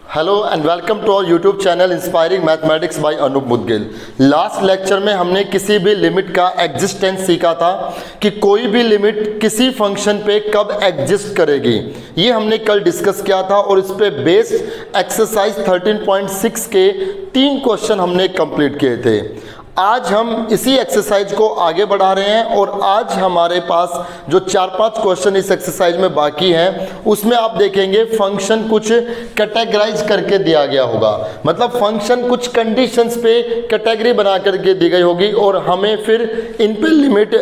Hello and welcome to our YouTube channel inspiring mathematics by Anoop Mudgil. Last lecture में हमने किसी भी लिमिट का एग्जिस्टेंस सीखा था कि कोई भी लिमिट किसी फंक्शन पे कब एग्जिस्ट करेगी, ये हमने कल डिस्कस किया था और इस पे बेस्ड एक्सरसाइज 13.6 के 3 क्वेश्चन हमने कंप्लीट किए थे। आज हम इसी एक्सरसाइज को आगे बढ़ा रहे हैं और आज हमारे पास जो 4-5 क्वेश्चन इस एक्सरसाइज में बाकी हैं उसमें आप देखेंगे फंक्शन कुछ कैटेगराइज करके दिया गया होगा, मतलब फंक्शन कुछ कंडीशंस पे कैटेगरी बना करके दी गई होगी और हमें फिर इन पे लिमिट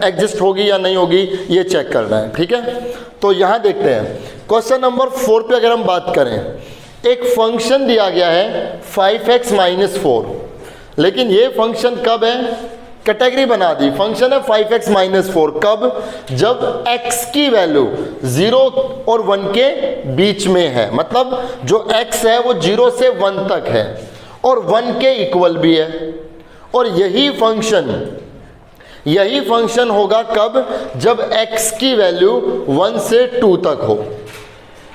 एग्जिस्ट होगी या नहीं होगी ये चेक करना है। ठीक है, तो यहाँ देखते हैं क्वेश्चन नंबर 4 पे अगर हम बात करें, एक फंक्शन दिया गया है 5x - 4, लेकिन ये फंक्शन कब है, कैटेगरी बना दी, फंक्शन है 5x - 4, कब, जब x की वैल्यू 0 और 1 के बीच में है, मतलब जो x है वो 0 से 1 तक है और 1 के इक्वल भी है। और यही फंक्शन होगा कब, जब x की वैल्यू 1 से 2 तक हो,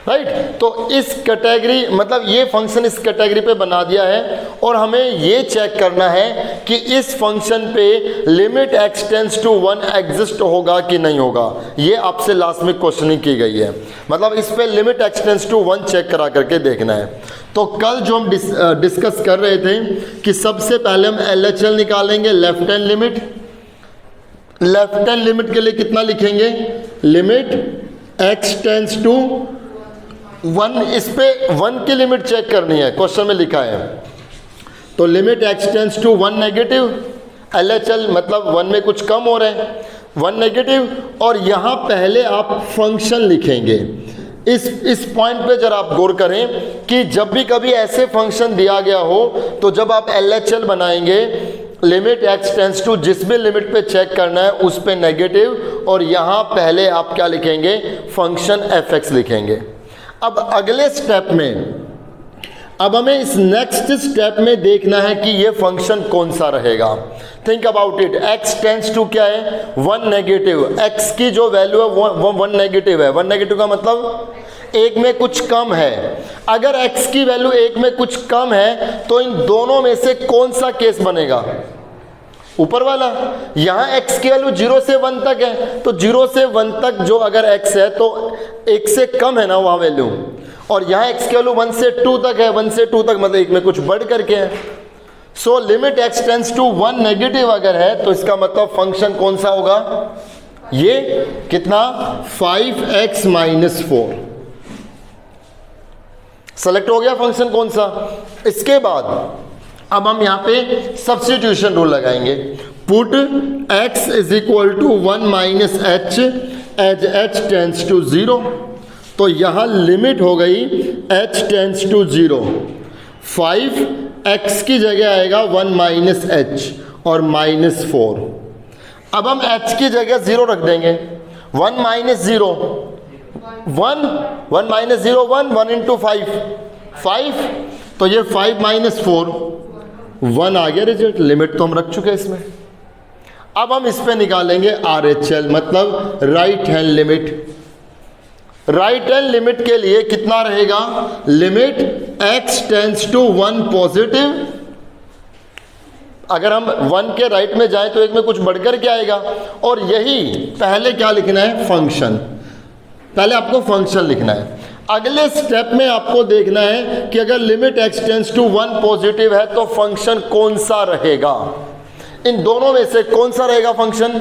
राइट। तो इस कैटेगरी, मतलब ये फंक्शन इस कैटेगरी पे बना दिया है और हमें ये चेक करना है कि इस फंक्शन पे limit x tends to 1 exist होगा कि नहीं होगा। ये आपसे लास्ट में क्वेश्चनिंग की गई है, मतलब इस पे limit x tends to 1 check करा करके देखना है। तो कल जो हम डिस्कस कर रहे थे कि सबसे पहले हम LHL निकालेंगे, left hand limit. Left hand limit के लिए कितना लिखेंगे, लिमिट x टेंड्स टू 1, इस पे 1 की लिमिट चेक करनी है, क्वेश्चन में लिखा है। तो limit x tends to 1 negative, LHL मतलब 1 में कुछ कम हो रहा है, 1 नेगेटिव, और यहाँ पहले आप फंक्शन लिखेंगे। इस पॉइंट पे जरा आप गौर करें कि जब भी कभी ऐसे फंक्शन दिया गया हो तो जब आप LHL बनाएंगे, लिमिट x टेंड्स टू जिस भी लिमिट पे चेक करना है उस पे नेगेटिव, और यहाँ पहले आप क्या लिखेंगे, फंक्शन fx लिखेंगे। अब अगले स्टेप में, अब हमें इस नेक्स्ट स्टेप में देखना है कि ये फंक्शन कौन सा रहेगा। Think about it, x tends to क्या है, 1 नेगेटिव, x की जो वैल्यू है वो 1 नेगेटिव है। 1 नेगेटिव का मतलब 1 में कुछ कम है। अगर x की वैल्यू 1 में कुछ कम है तो इन दोनों में से कौन सा केस बनेगा, ऊपर वाला। यहाँ x की वैल्यू 0 से 1 तक है, तो 0 से 1 तक जो अगर x है तो 1 से कम है ना वहाँ वैल्यू, और यहाँ x की वैल्यू 1 से 2 तक है, 1 से 2 तक मतलब 1 में कुछ बढ़ करके है। So limit x tends to 1 negative अगर है तो इसका मतलब फंक्शन कौन सा होगा, ये कितना, 5x - 4 सेलेक्ट हो गया फंक्शन कौन सा। इसके बाद अब हम यहाँ पे सब्स्टिट्यूशन रूल लगाएंगे, put x = 1 - h as h tends to 0। तो यहाँ लिमिट हो गई h टेंड्स टू 0, 5x की जगह आएगा 1 - h और -4। अब हम h की जगह 0 रख देंगे, 1 - 0 1, 1 - 0 1, 1 × 5, तो ये 5 - 4 1 आ गया रिजल्ट। लिमिट तो हम रख चुके हैं इसमें। अब हम इस पे निकालेंगे RHL, मतलब right hand limit. Right hand limit के लिए कितना रहेगा, limit x tends to 1 positive, अगर हम 1 के राइट में जाएं तो 1 में कुछ बढ़कर क्या आएगा, और यही पहले क्या लिखना है, फंक्शन। पहले आपको फंक्शन लिखना है। अगले स्टेप में आपको देखना है कि अगर limit x tends to 1 positive है तो फंक्शन कौन सा रहेगा, इन दोनों में से कौन सा रहेगा फंक्शन।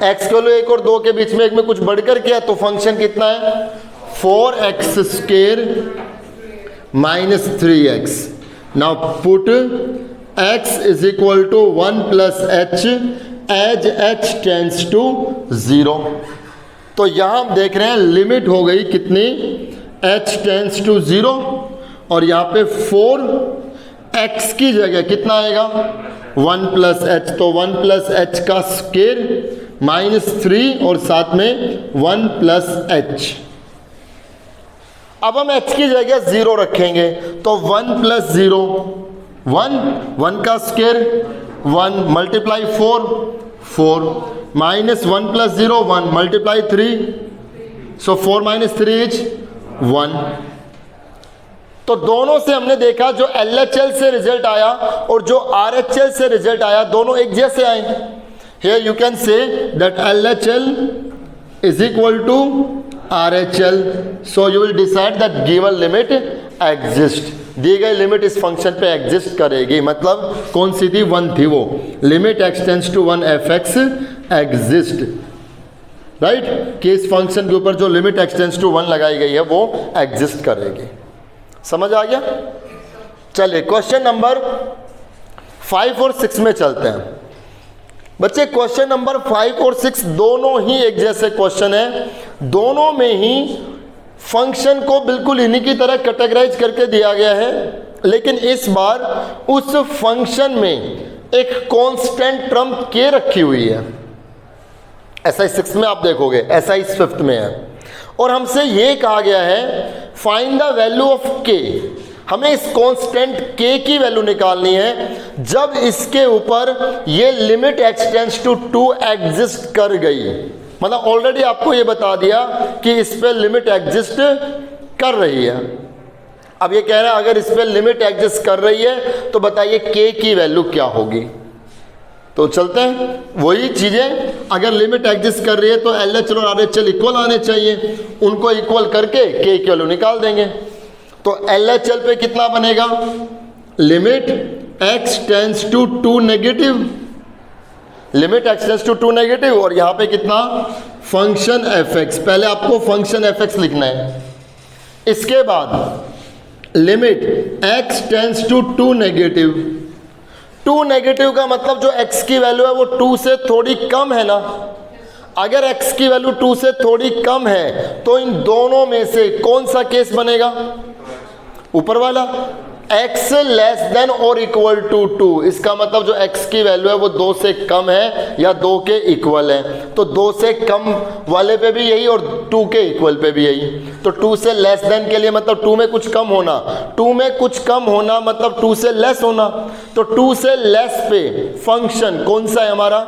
x के लिए 1 और 2 के बीच में 1 में कुछ बढ़कर क्या, तो फंक्शन कितना है, 4x² - 3x। Now put x = 1 + h as h tends to 0। तो यहाँ हम देख रहे हैं लिमिट हो गई कितनी, h टेंड्स टू 0, और यहाँ पे 4x की जगह कितना आएगा, 1 + h, तो 1 + h का स्क्वायर -3 और साथ में 1 + h। अब हम h की जगह 0 रखेंगे, तो 1 + 0 1 का स्क्वायर 1 × 4 -1 + 0 1 × 3, so 4 - 3 is 1। तो दोनों से हमने देखा जो LHL से रिजल्ट आया और जो RHL से रिजल्ट आया दोनों एक जैसे आए। Here you can say that LHL is equal to RHL, so you will decide that given limit exist। दी गई लिमिट इस फंक्शन पे एग्जिस्ट करेगी, मतलब कौन सी थी, 1 थी, वो limit x tends to 1 fx exist, right, कि इस फंक्शन के ऊपर जो लिमिट x टेंड्स टू 1 लगाई गई है वो एग्जिस्ट करेगी। समझ आ गया? चलिए क्वेश्चन नंबर 5 और 6 में चलते हैं। बच्चे क्वेश्चन नंबर 5 और 6 दोनों ही एक जैसे क्वेश्चन है, दोनों में ही फंक्शन को बिल्कुल इन्हीं की तरह कैटेगराइज करके दिया गया है, लेकिन इस बार उस फंक्शन में एक कांस्टेंट टर्म k रखी हुई है। SI 6 में आप देखोगे, SI 5 में है, और हमसे ये कहा गया है find the value of k। हमें इस कांस्टेंट k की वैल्यू निकालनी है जब इसके ऊपर ये limit x tends to 2 exist कर गई। मतलब ऑलरेडी आपको ये बता दिया कि इस पे लिमिट एग्जिस्ट कर रही है। अब ये कह रहा है अगर इस पे लिमिट एग्जिस्ट कर रही है तो बताइए k की वैल्यू क्या होगी। तो चलते हैं वही चीजें, अगर लिमिट एग्जिस्ट कर रही है तो LHL और RHL इक्वल आने चाहिए, उनको इक्वल करके k की वैल्यू निकाल देंगे। तो LHL पे कितना बनेगा, limit x tends to 2 negative, limit x tends to 2 negative, और यहाँ पे कितना, फंक्शन fx। पहले आपको फंक्शन fx लिखना है, इसके बाद limit x tends to 2 negative. 2 negative का मतलब जो x की वैल्यू है वो 2 से थोड़ी कम है ना। अगर x की वैल्यू 2 से थोड़ी कम है तो इन दोनों में से कौन सा केस बनेगा, ऊपर वाला, x लेस देन और इक्वल टू 2। इसका मतलब जो x की वैल्यू है वो 2 से कम है या 2 के इक्वल है, तो 2 से कम वाले पे भी यही और 2 के इक्वल पे भी यही। तो 2 से लेस देन के लिए मतलब 2 में कुछ कम होना, 2 में कुछ कम होना मतलब 2 से लेस होना। तो 2 से लेस पे फंक्शन कौन सा है हमारा,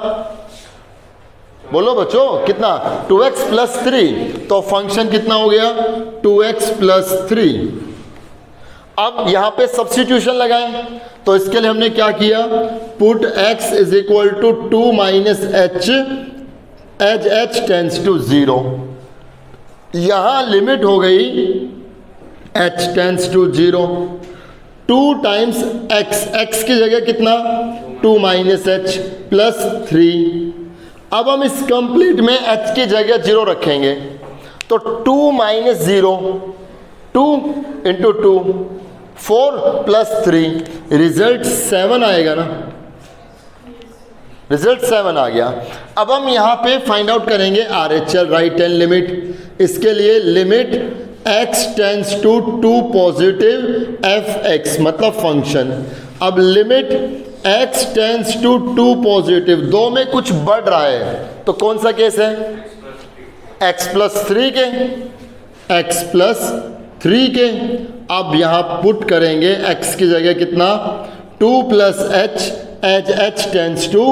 बोलो बच्चों कितना, 2x प्लस 3। तो फंक्शन कितना हो गया, 2x प्लस 3। अब यहाँ पे सब्स्टिट्यूशन लगाएं, तो इसके लिए हमने क्या किया, put x is equal to 2 minus h as h tends to 0। यहाँ लिमिट हो गई h tends to 0, 2 times x की जगह कितना, 2 माइनस h प्लस 3। अब हम इस कंप्लीट में h की जगह 0 रखेंगे, तो 2 माइनस 0, 2 इंटू 2, 4 प्लस 3, रिजल्ट 7 आएगा ना, रिजल्ट 7 आ गया। अब हम यहाँ पे फाइंड आउट करेंगे RHL, राइट हैंड लिमिट। इसके लिए limit x tends to 2 positive fx मतलब फंक्शन। अब limit x tends to 2 positive, 2 में कुछ बढ़ रहा है तो कौन सा केस है, x प्लस 3 के, x प्लस 3 के। अब यहाँ पुट करेंगे x की जगह कितना, 2 plus h as h tends to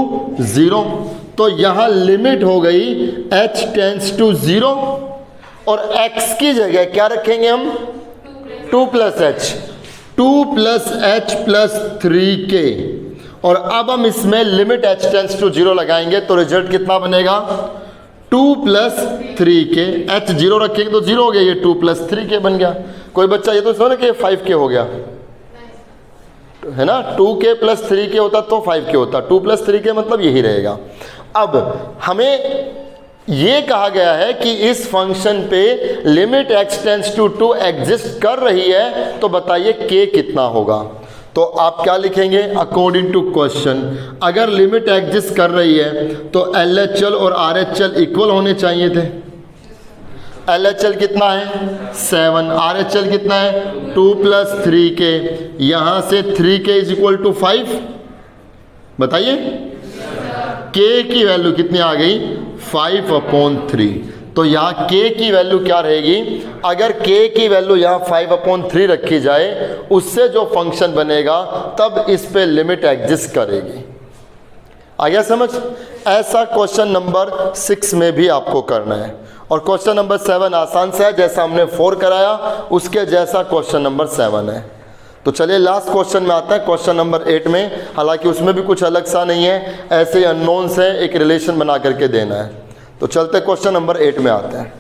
0। तो यहाँ लिमिट हो गई h टेंड्स टू 0 और x की जगह क्या रखेंगे हम, 2 plus h, 2 plus h plus 3k। और अब हम इसमें लिमिट h टेंड्स टू 0 लगाएंगे तो रिजल्ट कितना बनेगा, 2 प्लस 3k। h 0 रखेंगे तो 0 हो गया, ये 2 प्लस 3k बन गया। कोई बच्चा ये तो समझ कि 5k हो गया है ना, 2k प्लस 3k होता तो 5k होता, 2 प्लस 3k मतलब यही रहेगा। अब हमें ये कहा गया है कि इस फंक्शन पे limit x tends to 2 exist कर रही है, तो बताइए k कितना होगा। तो आप क्या लिखेंगे, अकॉर्डिंग टू क्वेश्चन, अगर लिमिट एग्जिस्ट कर रही है तो LHL और RHL इक्वल होने चाहिए थे। LHL कितना है 7, RHL कितना है 2 प्लस 3k, यहाँ से 3k इज इक्वल टू 5। बताइए k की वैल्यू कितनी आ गई, 5/3। तो यहाँ k की वैल्यू क्या रहेगी, अगर k की वैल्यू यहाँ 5/3 रखी जाए, उससे जो फंक्शन बनेगा तब इस पे लिमिट एग्जिस्ट करेगी। आ गया समझ। ऐसा क्वेश्चन नंबर 6 में भी आपको करना है। और क्वेश्चन नंबर 7 आसान सा है, जैसा हमने 4 कराया उसके जैसा क्वेश्चन नंबर 7 है। तो चलिए लास्ट क्वेश्चन में आता है, क्वेश्चन नंबर 8 में। हालांकि उसमें भी कुछ अलग सा नहीं है, ऐसे अननोन से एक रिलेशन बना करके देना है। तो चलते क्वेश्चन नंबर 8 में आते हैं।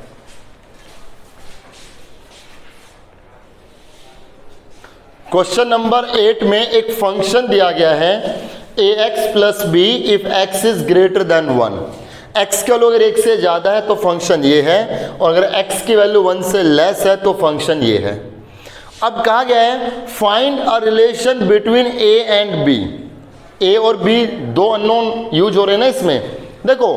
क्वेश्चन नंबर 8 में एक फंक्शन दिया गया है ax plus b if x is greater than 1। x का वैल्यू अगर 1 से ज़्यादा है तो फंक्शन ये है, और अगर x की वैल्यू 1 से लेस है तो फंक्शन ये है। अब कहा गया है find a relation between a and b। a और b दो अननोन यूज हो रहे हैं ना इसमें। देखो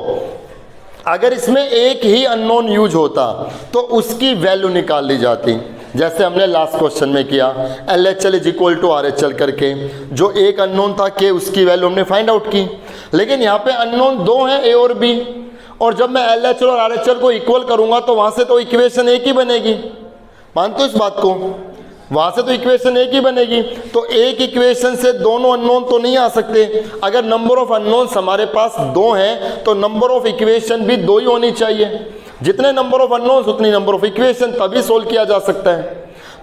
अगर इसमें एक ही अननोन यूज होता तो उसकी वैल्यू निकाल ली जाती, जैसे हमने लास्ट क्वेश्चन में किया LHL is equal to RHL करके। जो एक अननोन था के उसकी वैल्यू हमने फाइंड आउट की। लेकिन यहाँ पे अननोन दो हैं A और B, और जब मैं LHL और RHL को इक्वल करूँगा तो वहाँ से तो इक्वेशन एक ही बनेगी। मानते हो इस बात को? वहाँ से तो इक्वेशन एक ही बनेगी। तो एक इक्वेशन से दोनों अननोन तो नहीं आ सकते। अगर नंबर ऑफ अननोन्स हमारे पास 2 हैं तो नंबर ऑफ इक्वेशन भी 2 ही होनी चाहिए। जितने नंबर ऑफ अननोन्स उतनी नंबर ऑफ इक्वेशन, तभी सोल्व किया जा सकता है।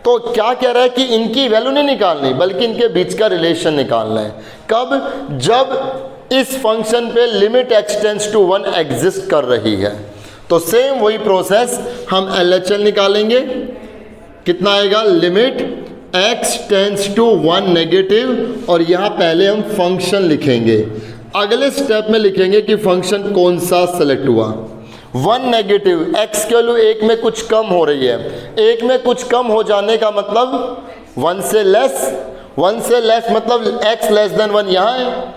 तो क्या कह रहा है कि इनकी वैल्यू नहीं निकालनी बल्कि इनके बीच का रिलेशन निकालना है। कब? जब इस फंक्शन पे limit x tends to 1 exist कर रही है। तो सेम वही प्रोसेस हम LHL निकालेंगे। कितना आएगा? Limit x tends to 1 negative, और यहाँ पहले हम फंक्शन लिखेंगे। अगले स्टेप में लिखेंगे कि फंक्शन कौन सा सेलेक्ट हुआ। 1 नेगेटिव, x की वैल्यू 1 में कुछ कम हो रही है। 1 में कुछ कम हो जाने का मतलब 1 से लेस। 1 से लेस मतलब x लेस देन 1 यहाँ है।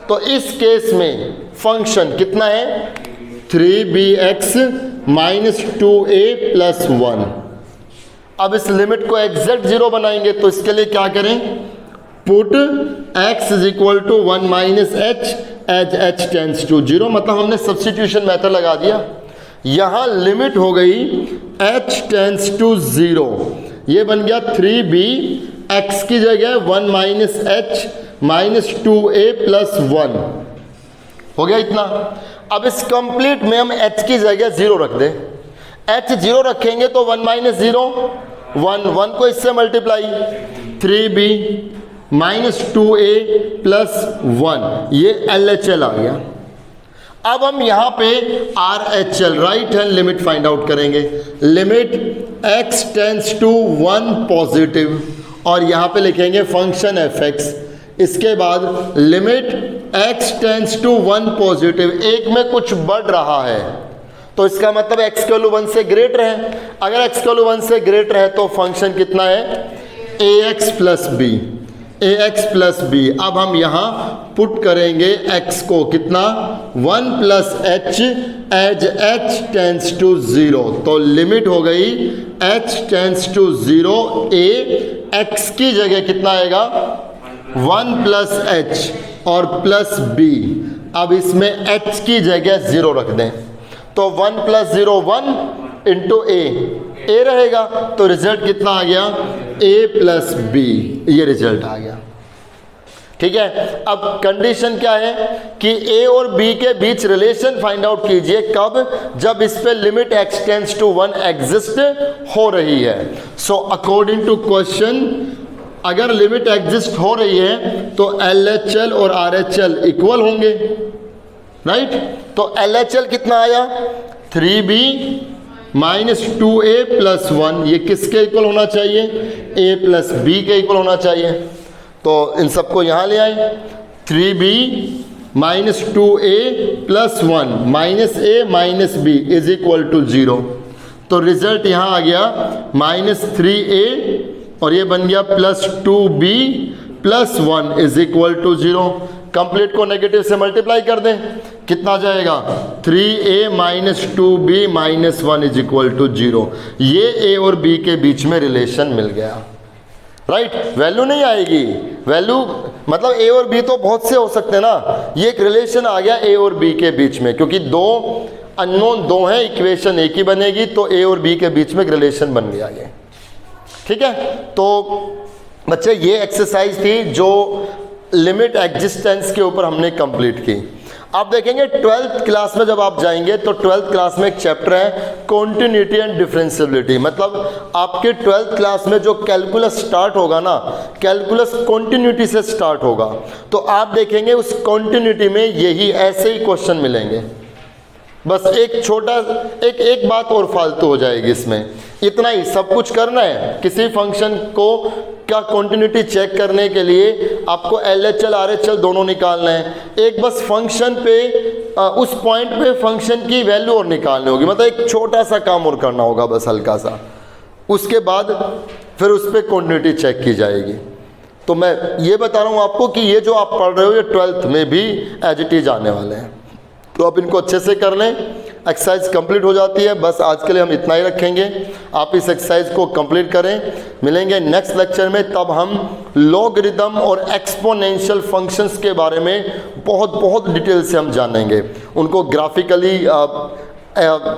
तो इस केस में फंक्शन कितना है? 3bx minus 2a plus 1। अब इस लिमिट को एग्जैक्ट 0 बनाएंगे तो इसके लिए क्या करें? Put x is equal to 1 minus h as h tends to 0। मतलब हमने सब्स्टिट्यूशन मेथड लगा दिया। यहाँ लिमिट हो गई h टेंड्स टू 0। ये बन गया 3b, x की जगह 1 minus h minus 2a plus 1 हो गया इतना। अब इस कंप्लीट में हम h की जगह 0 रख दें। h 0 रखेंगे तो 1 माइनस 0 1 को इससे multiply 3b minus 2a plus 1, ये LHL आ गया। अब हम यहाँ पे RHL right hand limit find out करेंगे। Limit x tends to 1 positive, और यहाँ पे लिखेंगे फंक्शन fx। इसके बाद limit x tends to 1 positive, एक में कुछ बढ़ रहा है तो इसका मतलब x की वैल्यू 1 से ग्रेटर है। अगर x की वैल्यू 1 से ग्रेटर है तो फंक्शन कितना है? ax plus b। ax plus b. अब हम यहाँ पुट करेंगे x को कितना? 1 plus h as h tends to 0। तो लिमिट हो गई h tends to 0 a, x की जगह कितना आएगा? 1 प्लस h और प्लस b। अब इसमें h की जगह 0 रख दें तो 1 प्लस 0 1 इंटू a रहेगा। तो रिजल्ट कितना आ गया? a प्लस बी, ये रिजल्ट आ गया। ठीक है। अब कंडीशन क्या है कि a और b के बीच रिलेशन फाइंड आउट कीजिए। कब? जब इस पे limit x tends to 1 exist हो रही है। सो अकॉर्डिंग टू क्वेश्चन, अगर लिमिट एग्जिस्ट हो रही है तो LHL और RHL इक्वल होंगे, राइट? तो LHL कितना आया? 3b minus 2a plus 1। ये किसके इक्वल होना चाहिए? a प्लस b के इक्वल होना चाहिए। तो इन सबको यहाँ ले आए। 3b minus 2a plus 1 minus a minus b is equal to 0। तो रिजल्ट यहाँ आ गया माइनस 3a, और ये बन गया plus 2b plus 1 is equal to 0। Complete को नेगेटिव से मल्टीप्लाई कर दें, कितना जाएगा? 3a minus 2b minus 1 is equal to 0। ये a और b के बीच में रिलेशन मिल गया, राइट? वैल्यू नहीं आएगी। वैल्यू मतलब a और b तो बहुत से हो सकते हैं ना। ये एक रिलेशन आ गया a और b के बीच में, क्योंकि दो अननोन दो हैं, इक्वेशन एक ही बनेगी, तो a और b के बीच में एक रिलेशन बन गया ये। ठीक है। तो बच्चे ये एक्सरसाइज थी जो लिमिट एग्जिस्टेंस के ऊपर हमने कंप्लीट की। आप देखेंगे 12th क्लास में जब आप जाएंगे तो 12th क्लास में एक चैप्टर है कॉन्टिन्यूटी एंड डिफरेंशियबिलिटी। मतलब आपके 12th क्लास में जो कैलकुलस स्टार्ट होगा ना, कैलकुलस कॉन्टिन्यूटी से स्टार्ट होगा। तो आप देखेंगे उस कॉन्टिन्यूटी में यही ऐसे ही क्वेश्चन मिलेंगे। बस एक छोटा एक बात और फालतू हो जाएगी इसमें, इतना ही सब कुछ करना है। किसी फंक्शन को क्या कॉन्टिन्यूटी चेक करने के लिए आपको LHL RHL दोनों निकालना है। एक बस फंक्शन पे उस पॉइंट पे फंक्शन की वैल्यू और निकालनी होगी। मतलब एक छोटा सा काम और करना होगा बस हल्का सा, उसके बाद फिर उस पर कॉन्टिन्यूटी चेक की जाएगी। तो मैं ये बता रहा हूँ आपको कि ये जो आप पढ़ रहे हो ये 12th में भी एज इट इज आने वाले हैं। तो आप इनको अच्छे से कर लें, एक्सरसाइज कंप्लीट हो जाती है। बस आज के लिए हम इतना ही रखेंगे, आप इस एक्सरसाइज को कंप्लीट करें। मिलेंगे नेक्स्ट लेक्चर में, तब हम लॉगरिदम और एक्सपोनेंशियल फंक्शंस के बारे में बहुत डिटेल से हम जानेंगे। उनको ग्राफिकली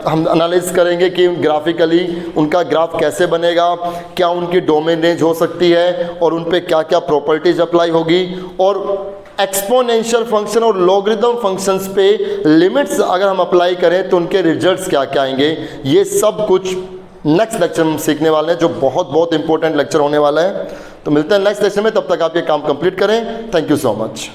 हम एनालाइज करेंगे कि ग्राफिकली उनका ग्राफ कैसे बनेगा, क्या उनकी डोमेन रेंज हो सकती है और उन पे क्या क्या प्रॉपर्टीज अप्लाई होगी, और एक्सपोनेंशियल फंक्शन और लॉगरिदम फंक्शंस पे लिमिट्स अगर हम अप्लाई करें तो उनके रिजल्ट्स क्या क्या आएंगे। ये सब कुछ नेक्स्ट लेक्चर में सीखने वाले हैं, जो बहुत इंपॉर्टेंट लेक्चर होने वाला है। तो मिलते हैं नेक्स्ट लेक्चर में, तब तक आप ये काम कंप्लीट करें। Thank you so much.